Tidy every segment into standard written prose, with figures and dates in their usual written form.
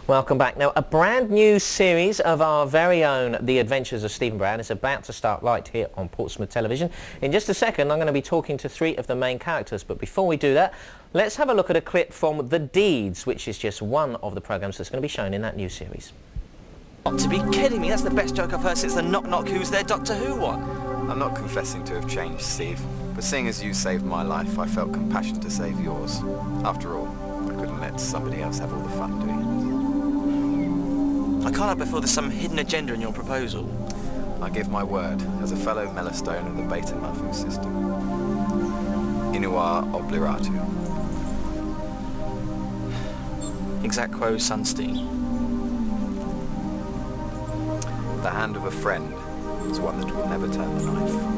Welcome back. Now, a brand new series of our very own The Adventures of Stephen Brown is about to start right here on Portsmouth Television. In just a second, I'm going to be talking to three of the main characters. But before we do that, let's have a look at a clip from The Deeds, which is just one of the programmes that's going to be shown in that new series. Got to be kidding me, that's the best joke I've heard since the Knock Knock Who's There Doctor Who one. I'm not confessing to have changed, Steve, but seeing as you saved my life, I felt compassion to save yours. After all, I couldn't let somebody else have all the fun doing it. I can't help but feel there's some hidden agenda in your proposal. I give my word, as a fellow Mellostone of the Beta Mafu system. Inuar obliratu. Exact quo Sunstein. The hand of a friend is one that will never turn the knife.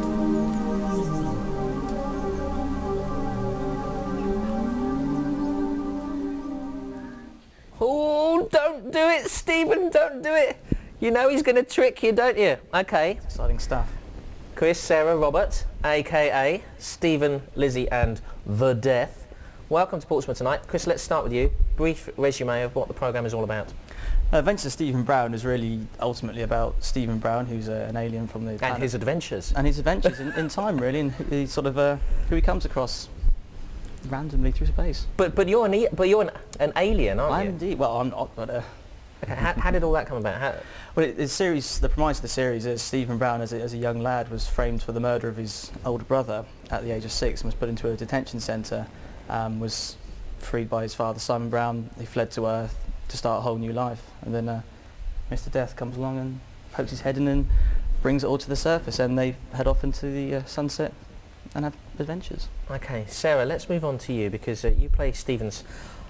Oh, don't do it, Stephen, don't do it. You know he's going to trick you, don't you? Okay. Exciting stuff. Chris, Sarah, Robert, a.k.a. Stephen, Lizzie and The Death. Welcome to Portsmouth tonight. Chris, let's start with you. Brief resume of what the programme is all about. Adventures of Stephen Brown is really ultimately about Stephen Brown, who's an alien from the planet. And his adventures. And his adventures in time, really, and who he comes across randomly through space. But you're an alien, aren't you? I'm indeed. Well, I'm not, but... Okay, how did all that come about? Well, the premise of the series is Stephen Brown, as a young lad, was framed for the murder of his older brother at the age of 6 and was put into a detention centre, was freed by his father, Simon Brown. He fled to Earth to start a whole new life. And then Mr. Death comes along and pokes his head in and brings it all to the surface, and they head off into the sunset and have adventures. Okay, Sarah, let's move on to you, because you play Stephen's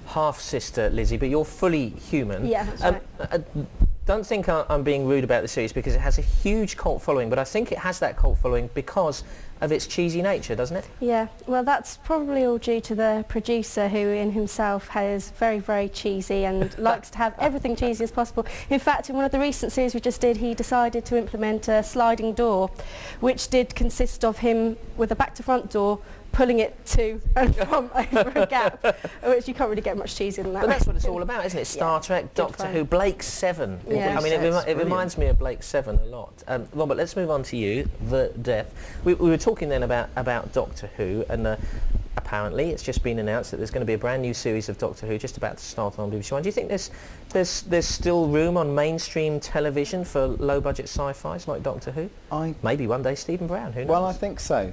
half-sister, Lizzie, but you're fully human. Yeah, that's right. Don't think I'm being rude about the series, because it has a huge cult following, but I think it has that cult following because of its cheesy nature, doesn't it? Yeah, well, that's probably all due to the producer, who in himself is very, very cheesy and likes to have everything cheesy as possible. In fact, in one of the recent series we just did, he decided to implement a sliding door, which did consist of him with a back-to-front door pulling it to and from over a gap, which you can't really get much cheesier than that. But that's what it's all about, isn't it? Star Trek, Doctor Who, Blake 7. Yeah. I mean, it reminds me of Blake 7 a lot. Robert, let's move on to you, The Death. We were talking then about Doctor Who, and apparently it's just been announced that there's going to be a brand new series of Doctor Who just about to start on BBC One. Do you think there's still room on mainstream television for low-budget sci-fis like Doctor Who? Maybe one day Stephen Brown, who knows? Well, I think so.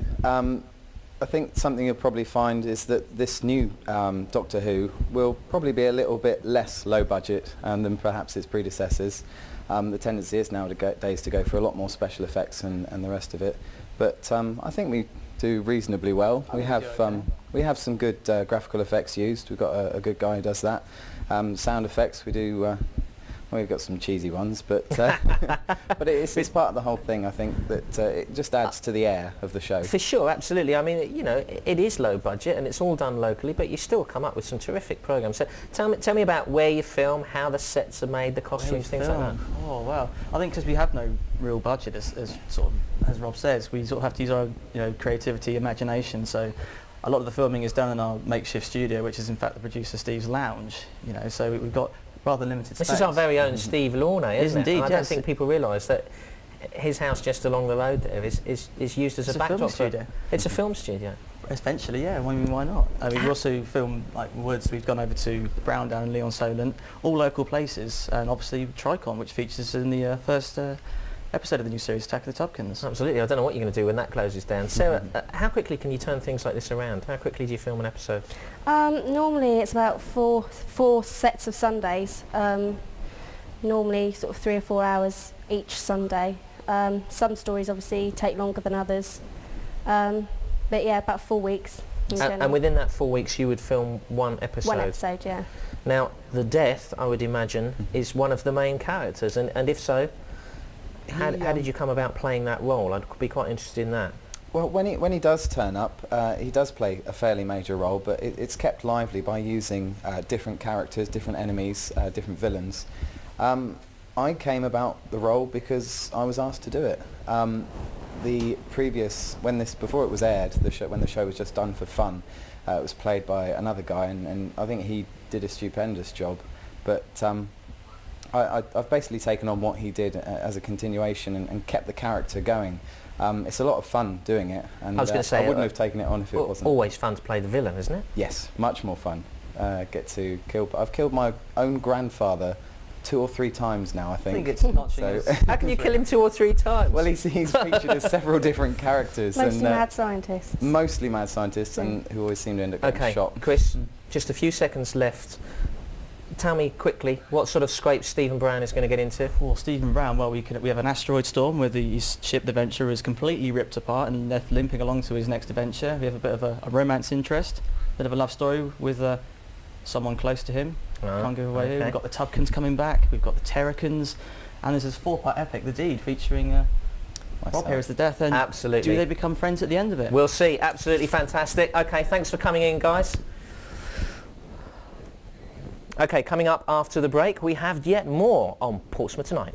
I think something you'll probably find is that this new Doctor Who will probably be a little bit less low budget than perhaps its predecessors. The tendency is nowadays to go for a lot more special effects and the rest of it. But I think we do reasonably well. We have some good graphical effects used. We've got a good guy who does that. Sound effects, we do. We've got some cheesy ones, but it's part of the whole thing. I think that it just adds to the air of the show. For sure, absolutely. I mean, it is low budget and it's all done locally, but you still come up with some terrific programmes. So tell me about where you film, how the sets are made, the costumes, things like that. Oh well, I think because we have no real budget, as Rob says, we sort of have to use our creativity, imagination. So a lot of the filming is done in our makeshift studio, which is in fact the producer Steve's lounge. So we've got rather limited space. This is our very own Steve Launay, isn't it? Indeed, I don't think people realise that his house just along the road there is used as a backdrop. Film studio. It's a film studio. Eventually, yeah. I mean, why not? We also film like Woods. We've gone over to Brown Down and Leon Solent, all local places, and obviously Tricon, which features in the first episode of the new series, Attack of the Tubkins. Absolutely. I don't know what you're going to do when that closes down. Sarah, how quickly can you turn things like this around? How quickly do you film an episode? Normally it's about four sets of Sundays. Normally sort of 3 or 4 hours each Sunday. Some stories obviously take longer than others. But yeah, about 4 weeks. And within that 4 weeks you would film one episode? One episode, yeah. Now, The Death, I would imagine, is one of the main characters, and if so, how did you come about playing that role? I'd be quite interested in that. Well, when he does turn up, he does play a fairly major role, but it's kept lively by using different characters, different enemies, different villains. I came about the role because I was asked to do it. Before it was aired, when the show was just done for fun, it was played by another guy, and I think he did a stupendous job. But I've basically taken on what he did as a continuation and kept the character going. It's a lot of fun doing it, and I was going to say, I wouldn't have taken it on if it wasn't. Always fun to play the villain, isn't it? Yes, much more fun. Get to kill. I've killed my own grandfather 2 or 3 times now, I think. I think it's notching So- his- How can you kill him 2 or 3 times? Well, he's featured as several different characters. Mostly and, mad scientists. Mostly mad scientists, and who always seem to end up getting Okay, shot. Chris, just a few seconds left. Tell me quickly what sort of scrape Stephen Brown is going to get into. Well, Stephen Brown, well, we have an asteroid storm where his ship, the Venture, is completely ripped apart and left limping along to his next adventure. We have a bit of a romance interest, a bit of a love story with someone close to him. Can't give away who. We've got the Tubkins coming back, we've got the Terracins, and there's this 4-part epic, The Deed, featuring Rob here as the Death. And Absolutely. do they become friends at the end of it? We'll see. Absolutely fantastic. Okay, thanks for coming in, guys. Okay, coming up after the break, we have yet more on Portsmouth Tonight.